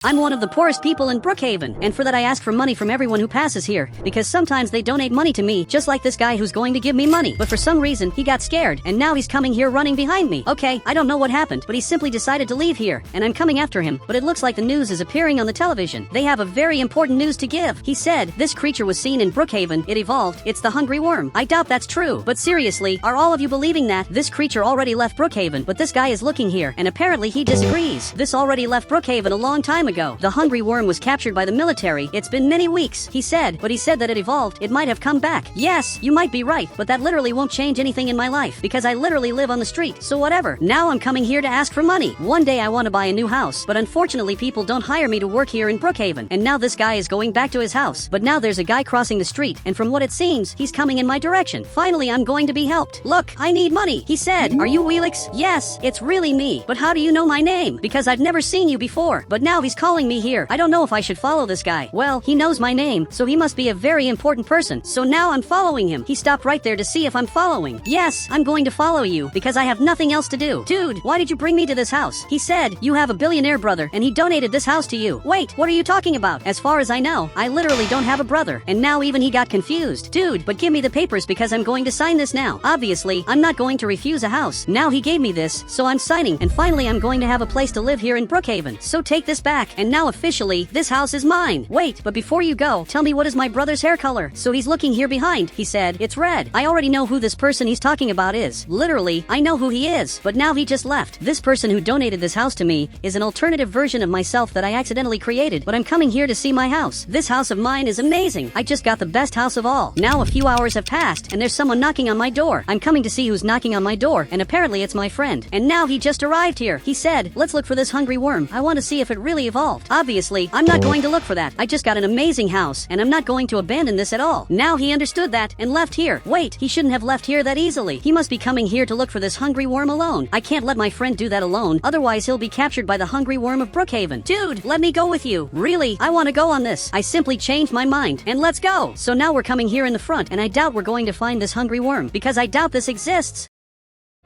I'm one of the poorest people in Brookhaven, and for that I ask for money from everyone who passes here, because sometimes they donate money to me, just like this guy who's going to give me money. But for some reason, he got scared, and now he's coming here running behind me. Okay, I don't know what happened, but he simply decided to leave here, and I'm coming after him, but it looks like the news is appearing on the television. They have a very important news to give. He said, this creature was seen in Brookhaven, it evolved, it's the hungry worm. I doubt that's true, but seriously, are all of you believing that? This creature already left Brookhaven, but this guy is looking here, and apparently he disagrees. This already left Brookhaven a long time ago. The hungry worm was captured by the military. It's been many weeks, he said, but he said that it evolved. It might have come back. Yes, you might be right, but that literally won't change anything in my life, because I literally live on the street, so whatever. Now I'm coming here to ask for money. One day I want to buy a new house, but unfortunately people don't hire me to work here in Brookhaven, and now this guy is going back to his house. But now there's a guy crossing the street, and from what it seems, he's coming in my direction. Finally, I'm going to be helped. Look, I need money. He said, are you Wheelix? Yes, it's really me. But how do you know my name? Because I've never seen you before. But now he's calling me here. I don't know if I should follow this guy. Well, he knows my name, so he must be a very important person. So now I'm following him. He stopped right there to see if I'm following. Yes, I'm going to follow you, because I have nothing else to do. Dude, why did you bring me to this house? He said, you have a billionaire brother, and he donated this house to you. Wait, what are you talking about? As far as I know, I literally don't have a brother. And now even he got confused. Dude, but give me the papers because I'm going to sign this now. Obviously, I'm not going to refuse a house. Now he gave me this, so I'm signing, and finally I'm going to have a place to live here in Brookhaven. So take this back, and now officially, this house is mine. Wait, but before you go, tell me what is my brother's hair color? So he's looking here behind. He said, it's red. I already know who this person he's talking about is. Literally, I know who he is, but now he just left. This person who donated this house to me is an alternative version of myself that I accidentally created, but I'm coming here to see my house. This house of mine is amazing. I just got the best house of all. Now a few hours have passed, and there's someone knocking on my door. I'm coming to see who's knocking on my door, and apparently it's my friend. And now he just arrived here. He said, let's look for this hungry worm. I want to see if it really evolved. Obviously, I'm not going to look for that. I just got an amazing house, and I'm not going to abandon this at all. Now he understood that, and left here. Wait, he shouldn't have left here that easily. He must be coming here to look for this hungry worm alone. I can't let my friend do that alone, otherwise he'll be captured by the hungry worm of Brookhaven. Dude, let me go with you. Really, I want to go on this. I simply changed my mind, and let's go. So now we're coming here in the front, and I doubt we're going to find this hungry worm, because I doubt this exists.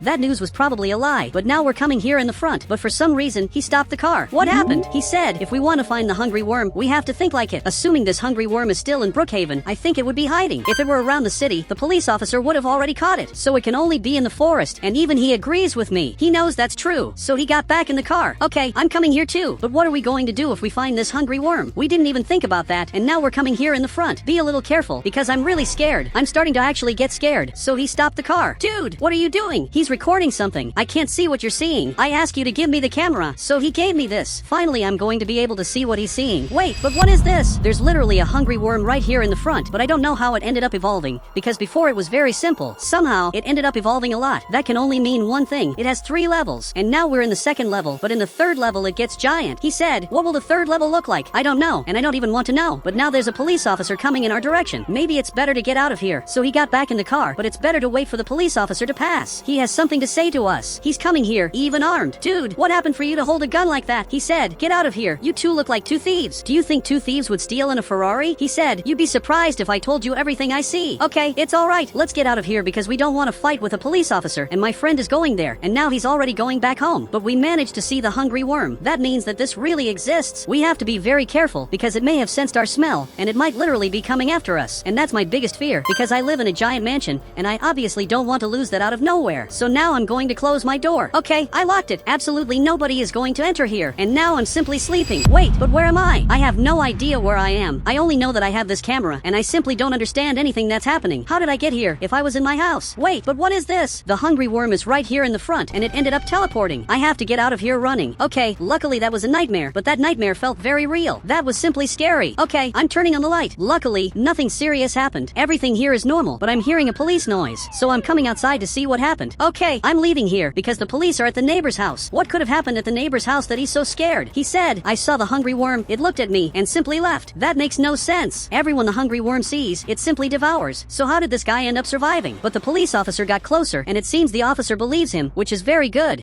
That news was probably a lie, but now we're coming here in the front, but for some reason, he stopped the car. What happened? He said, if we want to find the hungry worm, we have to think like it. Assuming this hungry worm is still in Brookhaven, I think it would be hiding. If it were around the city, the police officer would have already caught it. So it can only be in the forest, and even he agrees with me. He knows that's true, so he got back in the car. Okay, I'm coming here too, but what are we going to do if we find this hungry worm? We didn't even think about that, and now we're coming here in the front. Be a little careful, because I'm really scared. I'm starting to actually get scared, so he stopped the car. Dude, what are you doing? He's recording something. I can't see what you're seeing. I asked you to give me the camera, so he gave me this. Finally, I'm going to be able to see what he's seeing. Wait, but what is this? There's literally a hungry worm right here in the front, but I don't know how it ended up evolving, because before it was very simple. Somehow, it ended up evolving a lot. That can only mean one thing. It has 3 levels, and now we're in the 2nd level, but in the 3rd level it gets giant. He said, what will the 3rd level look like? I don't know, and I don't even want to know. But now there's a police officer coming in our direction. Maybe it's better to get out of here. So he got back in the car, but it's better to wait for the police officer to pass. He has something to say to us. He's coming here, even armed. Dude, what happened for you to hold a gun like that? He said, get out of here. You two look like 2 thieves. Do you think 2 thieves would steal in a Ferrari? He said, you'd be surprised if I told you everything I see. Okay, it's alright. Let's get out of here because we don't want to fight with a police officer, and my friend is going there, and now he's already going back home. But we managed to see the hungry worm. That means that this really exists. We have to be very careful because it may have sensed our smell, and it might literally be coming after us. And that's my biggest fear because I live in a giant mansion, and I obviously don't want to lose that out of nowhere. So now I'm going to close my door. Okay, I locked it. Absolutely nobody is going to enter here. And now I'm simply sleeping. Wait, but where am I? I have no idea where I am. I only know that I have this camera, and I simply don't understand anything that's happening. How did I get here if I was in my house? Wait, but what is this? The hungry worm is right here in the front, and it ended up teleporting. I have to get out of here running. Okay, luckily that was a nightmare, but that nightmare felt very real. That was simply scary. Okay, I'm turning on the light. Luckily, nothing serious happened. Everything here is normal, but I'm hearing a police noise, so I'm coming outside to see what happened. Okay, I'm leaving here because the police are at the neighbor's house. What could have happened at the neighbor's house that he's so scared? He said, I saw the hungry worm, it looked at me, and simply left. That makes no sense. Everyone the hungry worm sees, it simply devours. So how did this guy end up surviving? But the police officer got closer, and it seems the officer believes him, which is very good.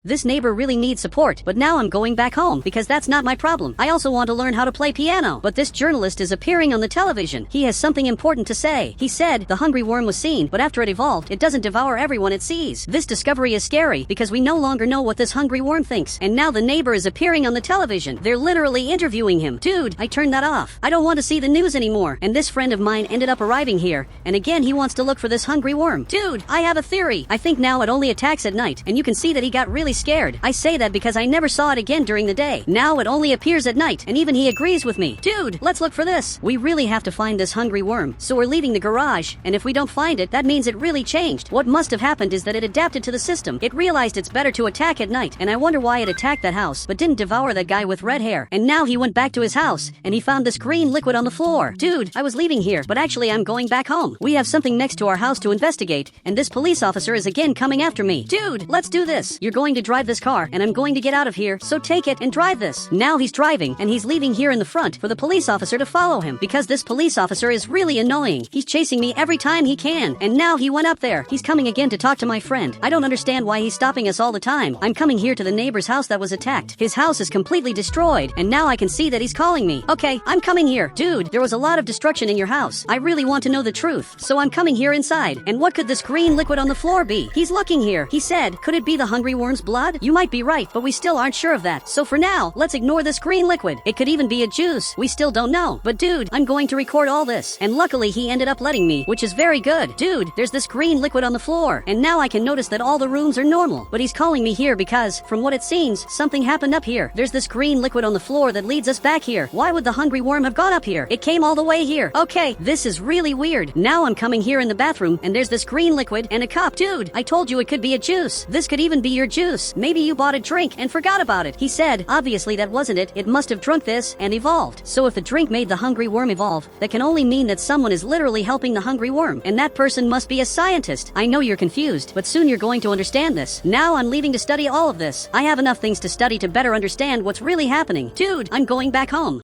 This neighbor really needs support, but now I'm going back home because that's not my problem. I also want to learn how to play piano, but this journalist is appearing on the television. He has something important to say. He said the hungry worm was seen, but after it evolved, it doesn't devour everyone it sees. This discovery is scary because we no longer know what this hungry worm thinks. And now the neighbor is appearing on the television. They're literally interviewing him. Dude, I turned that off. I don't want to see the news anymore. And this friend of mine ended up arriving here, and again he wants to look for this hungry worm. Dude, I have a theory. I think now it only attacks at night, and you can see that he got really scared. I say that because I never saw it again during the day. Now it only appears at night, and even he agrees with me. Dude, let's look for this. We really have to find this hungry worm. So we're leaving the garage, and if we don't find it, that means it really changed. What must have happened is that it adapted to the system. It realized it's better to attack at night, and I wonder why it attacked that house, but didn't devour that guy with red hair. And now he went back to his house, and he found this green liquid on the floor. Dude, I was leaving here, but actually I'm going back home. We have something next to our house to investigate, and this police officer is again coming after me. Dude, let's do this. You're going to drive this car, and I'm going to get out of here, so take it and drive this. Now he's driving, and he's leaving here in the front for the police officer to follow him, because this police officer is really annoying. He's chasing me every time he can, and now he went up there. He's coming again to talk to my friend. I don't understand why he's stopping us all the time. I'm coming here to the neighbor's house that was attacked. His house is completely destroyed, and now I can see that he's calling me. Okay, I'm coming here. Dude, there was a lot of destruction in your house. I really want to know the truth, so I'm coming here inside. And what could this green liquid on the floor be? He's looking here. He said, could it be the hungry worm's blood? You might be right, but we still aren't sure of that. So for now, let's ignore this green liquid. It could even be a juice. We still don't know. But dude, I'm going to record all this. And luckily he ended up letting me, which is very good. Dude, there's this green liquid on the floor, and now I can notice that all the rooms are normal. But he's calling me here because, from what it seems, something happened up here. There's this green liquid on the floor that leads us back here. Why would the hungry worm have gone up here? It came all the way here. Okay, this is really weird. Now I'm coming here in the bathroom, and there's this green liquid and a cup. Dude, I told you it could be a juice. This could even be your juice. Maybe you bought a drink and forgot about it. He said, obviously that wasn't it. It must have drunk this and evolved. So if the drink made the hungry worm evolve, that can only mean that someone is literally helping the hungry worm, and that person must be a scientist. I know you're confused, but soon you're going to understand this. Now I'm leaving to study all of this. I have enough things to study to better understand what's really happening. Dude, I'm going back home.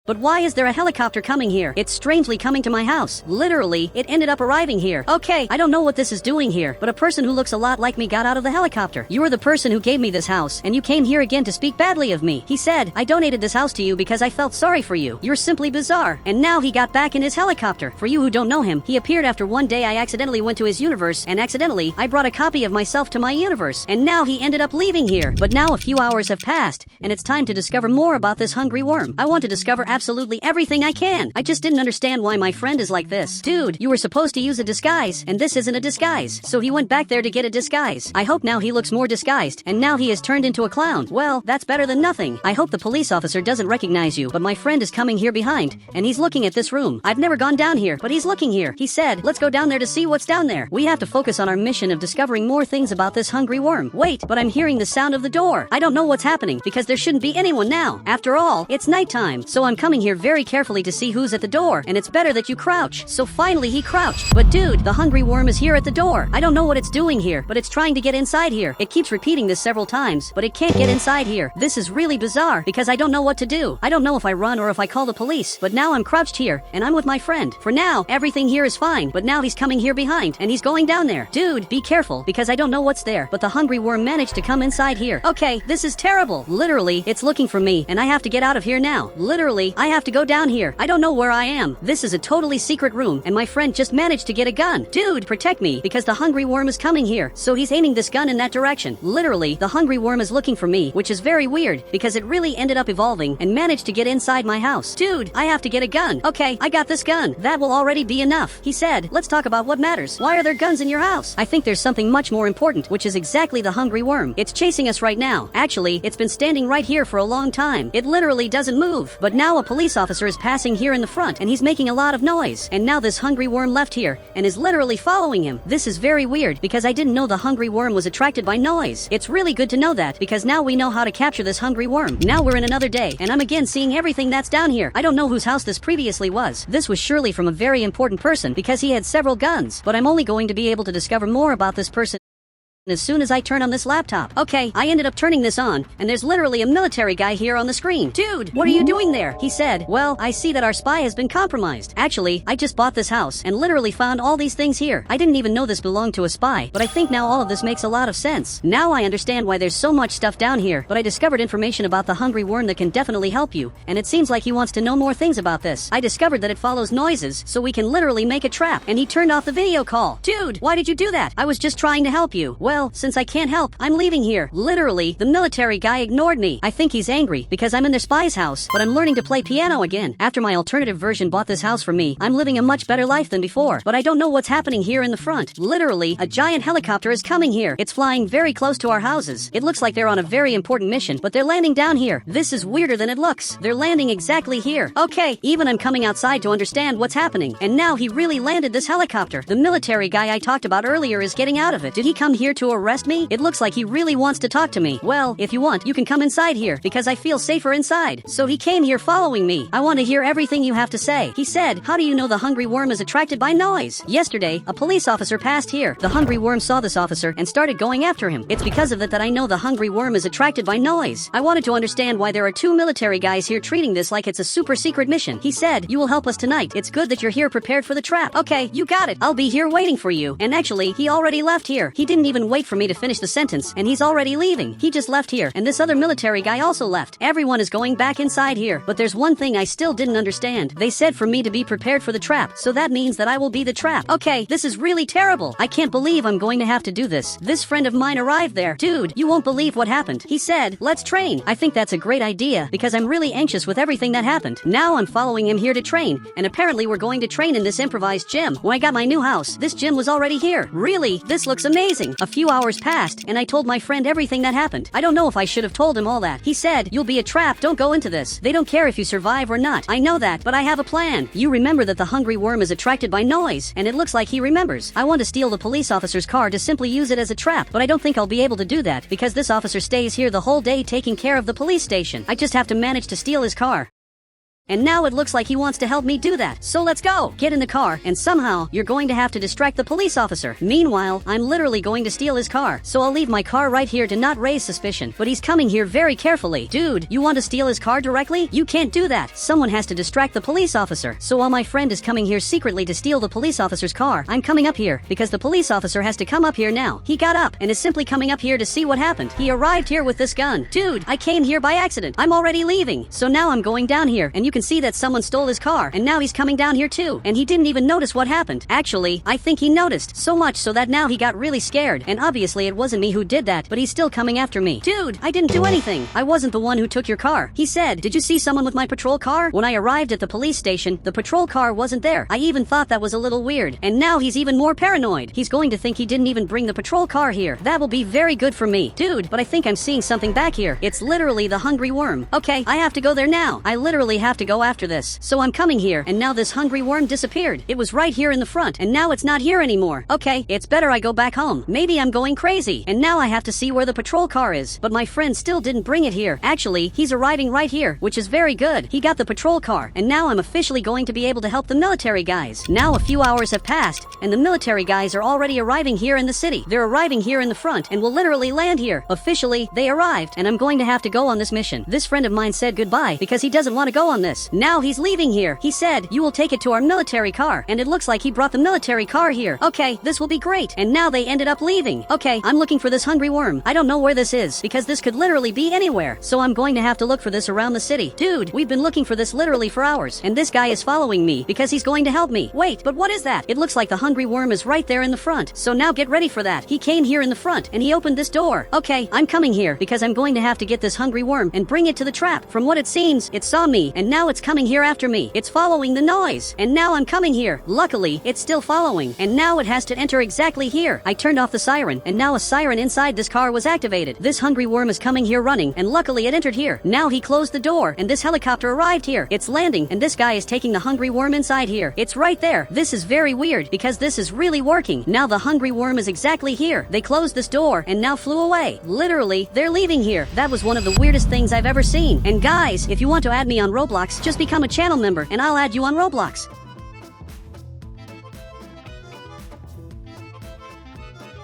But why is there a helicopter coming here? It's strangely coming to my house. Literally, it ended up arriving here. Okay, I don't know what this is doing here, but a person who looks a lot like me got out of the helicopter. You are the person who gave me this house, and you came here again to speak badly of me. He said, I donated this house to you because I felt sorry for you. You're simply bizarre. And now he got back in his helicopter. For you who don't know him, he appeared after one day I accidentally went to his universe, and accidentally, I brought a copy of myself to my universe. And now he ended up leaving here. But now a few hours have passed, and it's time to discover more about this hungry worm. I want to discover absolutely everything I can. I just didn't understand why my friend is like this. Dude, you were supposed to use a disguise, and this isn't a disguise. So he went back there to get a disguise. I hope now he looks more disguised, and now he has turned into a clown. Well, that's better than nothing. I hope the police officer doesn't recognize you, but my friend is coming here behind, and he's looking at this room. I've never gone down here, but he's looking here. He said, let's go down there to see what's down there. We have to focus on our mission of discovering more things about this hungry worm. Wait, but I'm hearing the sound of the door. I don't know what's happening, because there shouldn't be anyone now. After all, it's nighttime, so I'm coming here very carefully to see who's at the door, and it's better that you crouch. So finally he crouched. But dude, the hungry worm is here at the door. I don't know what it's doing here, but it's trying to get inside here. It keeps repeating this several times, but it can't get inside here. This is really bizarre, because I don't know what to do. I don't know if I run or if I call the police, but now I'm crouched here, and I'm with my friend. For now, everything here is fine, but now he's coming here behind, and he's going down there. Dude, be careful, because I don't know what's there, but the hungry worm managed to come inside here. Okay, this is terrible. Literally, it's looking for me, and I have to get out of here now. Literally, I have to go down here. I don't know where I am. This is a totally secret room, and my friend just managed to get a gun. Dude, protect me, because the hungry worm is coming here. So he's aiming this gun in that direction. Literally, the hungry worm is looking for me, which is very weird, because it really ended up evolving and managed to get inside my house. Dude, I have to get a gun. Okay, I got this gun. That will already be enough. He said, let's talk about what matters. Why are there guns in your house? I think there's something much more important, which is exactly the hungry worm. It's chasing us right now. Actually, it's been standing right here for a long time. It literally doesn't move. But now a police officer is passing here in the front, and he's making a lot of noise. And now this hungry worm left here and is literally following him. This is very weird, because I didn't know the hungry worm was attracted by noise. It's really good to know that, because now we know how to capture this hungry worm. Now we're in another day, and I'm again seeing everything that's down here. I don't know whose house this previously was. This was surely from a very important person, because he had several guns. But I'm only going to be able to discover more about this person as soon as I turn on this laptop. Okay, I ended up turning this on, and there's literally a military guy here on the screen. Dude, what are you doing there? He said, well, I see that our spy has been compromised. Actually, I just bought this house and literally found all these things here. I didn't even know this belonged to a spy, but I think now all of this makes a lot of sense. Now I understand why there's so much stuff down here, but I discovered information about the hungry worm that can definitely help you, and it seems like he wants to know more things about this. I discovered that it follows noises, so we can literally make a trap, and he turned off the video call. Dude, why did you do that? I was just trying to help you. Well, since I can't help, I'm leaving here. Literally, the military guy ignored me. I think he's angry because I'm in their spy's house, but I'm learning to play piano again. After my alternative version bought this house for me, I'm living a much better life than before, but I don't know what's happening here in the front. Literally, a giant helicopter is coming here. It's flying very close to our houses. It looks like they're on a very important mission, but they're landing down here. This is weirder than it looks. They're landing exactly here. Okay, even I'm coming outside to understand what's happening. And now he really landed this helicopter. The military guy I talked about earlier is getting out of it. Did he come here to arrest me? It looks like he really wants to talk to me. Well, if you want, you can come inside here because I feel safer inside. So he came here following me. I want to hear everything you have to say. He said, how do you know the hungry worm is attracted by noise? Yesterday, a police officer passed here. The hungry worm saw this officer and started going after him. It's because of that I know the hungry worm is attracted by noise. I wanted to understand why there are two military guys here treating this like it's a super secret mission. He said, you will help us tonight. It's good that you're here prepared for the trap. Okay, you got it. I'll be here waiting for you. And actually, he already left here. He didn't even wait for me to finish the sentence, and he's already leaving. He just left here, and this other military guy also left. Everyone is going back inside here, but there's one thing I still didn't understand. They said for me to be prepared for the trap, so that means that I will be the trap. Okay, this is really terrible. I can't believe I'm going to have to do this. This friend of mine arrived there. Dude, you won't believe what happened. He said, let's train. I think that's a great idea, because I'm really anxious with everything that happened. Now I'm following him here to train, and apparently we're going to train in this improvised gym. When I got my new house, this gym was already here. Really, this looks amazing. A few hours passed, and I told my friend everything that happened. I don't know if I should have told him all that. He said, you'll be a trap, don't go into this. They don't care if you survive or not. I know that, but I have a plan. You remember that the hungry worm is attracted by noise, and it looks like he remembers. I want to steal the police officer's car to simply use it as a trap, but I don't think I'll be able to do that because this officer stays here the whole day taking care of the police station. I just have to manage to steal his car. And now it looks like he wants to help me do that. So let's go. Get in the car, and somehow you're going to have to distract the police officer. Meanwhile, I'm literally going to steal his car. So I'll leave my car right here to not raise suspicion. But he's coming here very carefully. Dude, you want to steal his car directly? You can't do that. Someone has to distract the police officer. So while my friend is coming here secretly to steal the police officer's car, I'm coming up here because the police officer has to come up here now. He got up and is simply coming up here to see what happened. He arrived here with this gun. Dude, I came here by accident. I'm already leaving. So now I'm going down here, and you can see that someone stole his car, and now he's coming down here too, and he didn't even notice what happened. Actually, I think he noticed, so much so that now he got really scared, and obviously it wasn't me who did that, but he's still coming after me. Dude, I didn't do anything. I wasn't the one who took your car. He said, did you see someone with my patrol car? When I arrived at the police station, the patrol car wasn't there. I even thought that was a little weird, and now he's even more paranoid. He's going to think he didn't even bring the patrol car here. That will be very good for me. Dude, but I think I'm seeing something back here. It's literally the hungry worm. Okay, I have to go there now. I literally have to go after this. So I'm coming here, and now this hungry worm disappeared. It was right here in the front, and now it's not here anymore. Okay, it's better I go back home. Maybe I'm going crazy, and now I have to see where the patrol car is. But my friend still didn't bring it here. Actually, he's arriving right here, which is very good. He got the patrol car, and now I'm officially going to be able to help the military guys. Now a few hours have passed, and the military guys are already arriving here in the city. They're arriving here in the front, and will literally land here. Officially, they arrived, and I'm going to have to go on this mission. This friend of mine said goodbye because he doesn't want to go on this. Now he's leaving here. He said, you will take it to our military car, and it looks like he brought the military car here. Okay, this will be great. And now they ended up leaving. Okay, I'm looking for this hungry worm. I don't know where this is, because this could literally be anywhere. So I'm going to have to look for this around the city. Dude, we've been looking for this literally for hours, and this guy is following me because he's going to help me. Wait, but what is that? It looks like the hungry worm is right there in the front. So now get ready for that. He came here in the front, and he opened this door. Okay, I'm coming here because I'm going to have to get this hungry worm and bring it to the trap. From what it seems, it saw me, and now it's coming here after me. It's following the noise, and now I'm coming here. Luckily, it's still following, and now it has to enter exactly here. I turned off the siren, and now a siren inside this car was activated. This hungry worm is coming here running, and luckily it entered here. Now he closed the door, and this helicopter arrived here. It's landing, and this guy is taking the hungry worm inside here. It's right there. This is very weird, because this is really working. Now the hungry worm is exactly here. They closed this door, and now flew away. Literally, they're leaving here. That was one of the weirdest things I've ever seen. And guys, if you want to add me on Roblox, just become a channel member, and I'll add you on Roblox.